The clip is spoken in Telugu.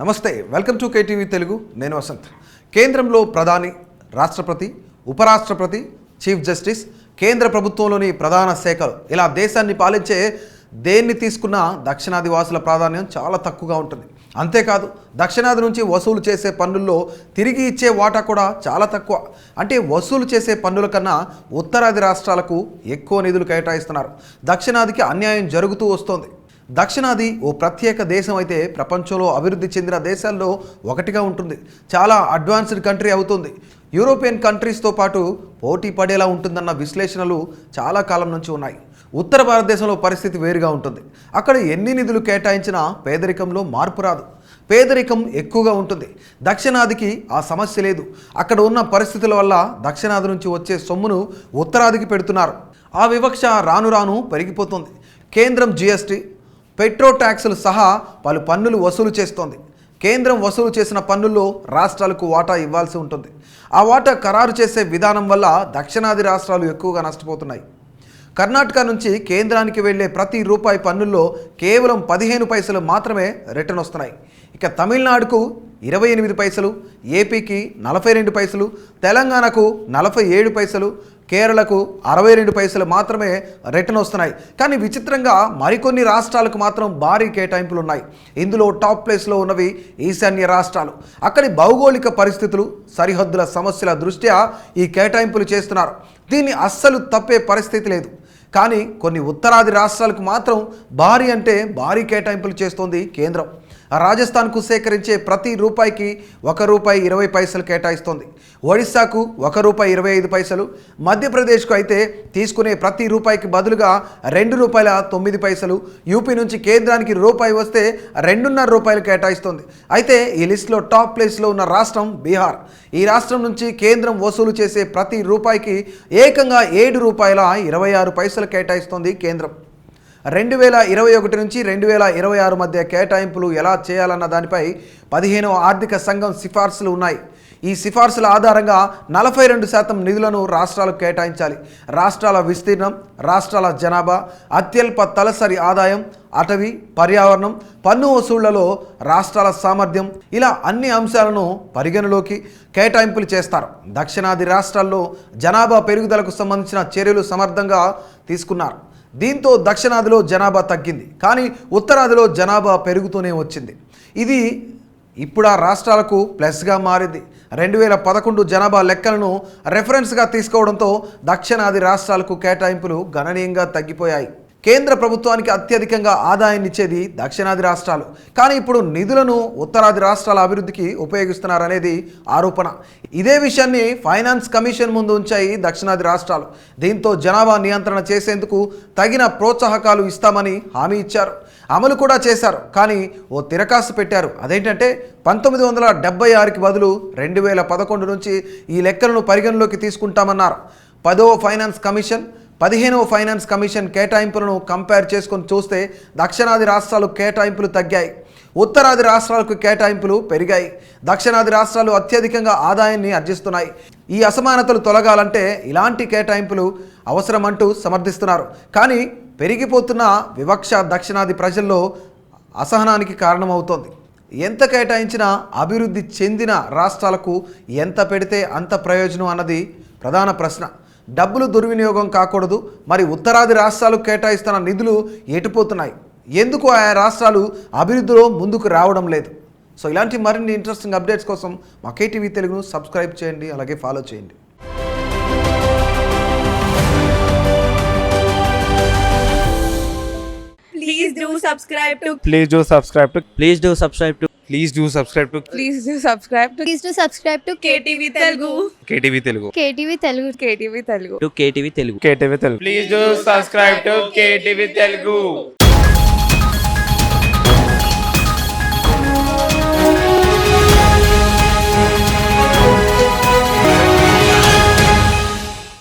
నమస్తే, వెల్కమ్ టు కేటీవీ తెలుగు. నేను వసంత్. కేంద్రంలో ప్రధాని, రాష్ట్రపతి, ఉపరాష్ట్రపతి, చీఫ్ జస్టిస్, కేంద్ర ప్రభుత్వంలోని ప్రధాన శాఖలు ఇలా దేశాన్ని పాలించే దేన్ని తీసుకున్నా దక్షిణాది వాసుల ప్రాధాన్యం చాలా తక్కువగా ఉంటుంది. అంతేకాదు, దక్షిణాది నుంచి వసూలు చేసే పన్నుల్లో తిరిగి ఇచ్చే వాటా కూడా చాలా తక్కువ. అంటే వసూలు చేసే పన్నుల కన్నా ఉత్తరాది రాష్ట్రాలకు ఎక్కువ నిధులు కేటాయిస్తున్నారు. దక్షిణాదికి అన్యాయం జరుగుతూ వస్తోంది. దక్షిణాది ఓ ప్రత్యేక దేశం అయితే ప్రపంచంలో అభివృద్ధి చెందిన దేశాల్లో ఒకటిగా ఉంటుంది. చాలా అడ్వాన్స్డ్ కంట్రీ అవుతుంది. యూరోపియన్ కంట్రీస్తో పాటు పోటీ పడేలా ఉంటుందన్న విశ్లేషణలు చాలా కాలం నుంచి ఉన్నాయి. ఉత్తర భారతదేశంలో పరిస్థితి వేరుగా ఉంటుంది. అక్కడ ఎన్ని నిధులు కేటాయించినా పేదరికంలో మార్పు రాదు. పేదరికం ఎక్కువగా ఉంటుంది. దక్షిణాదికి ఆ సమస్య లేదు. అక్కడ ఉన్న పరిస్థితుల వల్ల దక్షిణాది నుంచి వచ్చే సొమ్మును ఉత్తరాదికి పెడుతున్నారు. ఆ వివక్ష రాను రాను పెరిగిపోతుంది. కేంద్రం జిఎస్టీ, పెట్రో ట్యాక్సులు సహా పలు పన్నులు వసూలు చేస్తోంది. కేంద్రం వసూలు చేసిన పన్నుల్లో రాష్ట్రాలకు వాటా ఇవ్వాల్సి ఉంటుంది. ఆ వాటా ఖరారు చేసే విధానం వల్ల దక్షిణాది రాష్ట్రాలు ఎక్కువగా నష్టపోతున్నాయి. కర్ణాటక నుంచి కేంద్రానికి వెళ్లే ప్రతి రూపాయి పన్నుల్లో కేవలం 15 పైసలు మాత్రమే రిటర్న్ వస్తున్నాయి. ఇక తమిళనాడుకు 28 పైసలు, ఏపీకి 42 పైసలు, తెలంగాణకు 47 పైసలు, కేరళకు 62 పైసలు మాత్రమే రిటర్న్ వస్తున్నాయి. కానీ విచిత్రంగా మరికొన్ని రాష్ట్రాలకు మాత్రం భారీ కేటాయింపులు ఉన్నాయి. ఇందులో టాప్ ప్లేస్లో ఉన్నవి ఈశాన్య రాష్ట్రాలు. అక్కడి భౌగోళిక పరిస్థితులు, సరిహద్దుల సమస్యల దృష్ట్యా ఈ కేటాయింపులు చేస్తున్నారు. దీన్ని అస్సలు తప్పే పరిస్థితి లేదు. కానీ కొన్ని ఉత్తరాది రాష్ట్రాలకు మాత్రం భారీ అంటే భారీ కేటాయింపులు చేస్తోంది కేంద్రం. రాజస్థాన్కు సేకరించే ప్రతి రూపాయికి ₹1.20 కేటాయిస్తోంది. ఒడిశాకు ₹1.25, మధ్యప్రదేశ్కు అయితే తీసుకునే ప్రతి రూపాయికి బదులుగా ₹2.09, యూపీ నుంచి కేంద్రానికి రూపాయి వస్తే ₹2.50 కేటాయిస్తోంది. అయితే ఈ లిస్టులో టాప్ ప్లేస్లో ఉన్న రాష్ట్రం బీహార్. ఈ రాష్ట్రం నుంచి కేంద్రం వసూలు చేసే ప్రతి రూపాయికి ఏకంగా ₹7.26 కేటాయిస్తోంది కేంద్రం. 2021 నుంచి 2026 మధ్య కేటాయింపులు ఎలా చేయాలన్న దానిపై 15వ ఆర్థిక సంఘం సిఫార్సులు ఉన్నాయి. ఈ సిఫార్సుల ఆధారంగా 42% నిధులను రాష్ట్రాలకు కేటాయించాలి. రాష్ట్రాల విస్తీర్ణం, రాష్ట్రాల జనాభా, అత్యల్ప తలసరి ఆదాయం, అటవీ, పర్యావరణం, పన్ను వసూళ్లలో రాష్ట్రాల సామర్థ్యం ఇలా అన్ని అంశాలను పరిగణలోకి కేటాయింపులు చేస్తారు. దక్షిణాది రాష్ట్రాల్లో జనాభా పెరుగుదలకు సంబంధించిన చర్యలు సమర్థంగా తీసుకున్నారు. దీంతో దక్షిణాదిలో జనాభా తగ్గింది, కానీ ఉత్తరాదిలో జనాభా పెరుగుతూనే వచ్చింది. ఇది ఇప్పుడు ఆ రాష్ట్రాలకు ప్లస్గా మారింది. 2011 జనాభా లెక్కలను రెఫరెన్స్గా తీసుకోవడంతో దక్షిణాది రాష్ట్రాలకు కేటాయింపులు గణనీయంగా తగ్గిపోయాయి. కేంద్ర ప్రభుత్వానికి అత్యధికంగా ఆదాయాన్ని ఇచ్చేది దక్షిణాది రాష్ట్రాలు. కానీ ఇప్పుడు నిధులను ఉత్తరాది రాష్ట్రాల అభివృద్ధికి ఉపయోగిస్తున్నారనేది ఆరోపణ. ఇదే విషయాన్ని ఫైనాన్స్ కమిషన్ ముందు ఉంచాయి దక్షిణాది రాష్ట్రాలు. దీంతో జనాభా నియంత్రణ చేసేందుకు తగిన ప్రోత్సాహకాలు ఇస్తామని హామీ ఇచ్చారు. అమలు కూడా చేశారు. కానీ ఓ తిరకాసు పెట్టారు. అదేంటంటే 1976కి బదులు 2011 నుంచి ఈ లెక్కలను పరిగణలోకి తీసుకుంటామన్నారు. 10వ ఫైనాన్స్ కమిషన్, 15వ ఫైనాన్స్ కమిషన్ కేటాయింపులను కంపేర్ చేసుకొని చూస్తే దక్షిణాది రాష్ట్రాలు కేటాయింపులు తగ్గాయి, ఉత్తరాది రాష్ట్రాలకు కేటాయింపులు పెరిగాయి. దక్షిణాది రాష్ట్రాలు అత్యధికంగా ఆదాయాన్ని ఆర్జిస్తున్నాయి. ఈ అసమానతలు తొలగాలంటే ఇలాంటి కేటాయింపులు అవసరమంటూ సమర్థిస్తున్నారు. కానీ పెరిగిపోతున్న వివక్ష దక్షిణాది ప్రజల్లో అసహనానికి కారణమవుతోంది. ఎంత కేటాయించినా అభివృద్ధి చెందిన రాష్ట్రాలకు ఎంత పెడితే అంత ప్రయోజనం అన్నది ప్రధాన ప్రశ్న. డబ్బులు దుర్వినియోగం కాకూడదు. మరి ఉత్తరాది రాష్ట్రాలు కేటాయిస్తున్న నిధులు ఎటుపోతున్నాయి? ఎందుకు ఆయా రాష్ట్రాలు అభివృద్ధిలో ముందుకు రావడం లేదు? సో ఇలాంటి మరిన్ని ఇంట్రెస్టింగ్ అప్డేట్స్ కోసం మా కేటీవీ తెలుగును సబ్స్క్రైబ్ చేయండి, అలాగే ఫాలో చేయండి. Please do subscribe to Please do subscribe to Please do subscribe to Please do subscribe to Please do subscribe to Please do subscribe to KTV Telugu. KTV Telugu. KTV Telugu. KTV Telugu. KTV Telugu. KTV Telugu. Please do subscribe to KTV Telugu.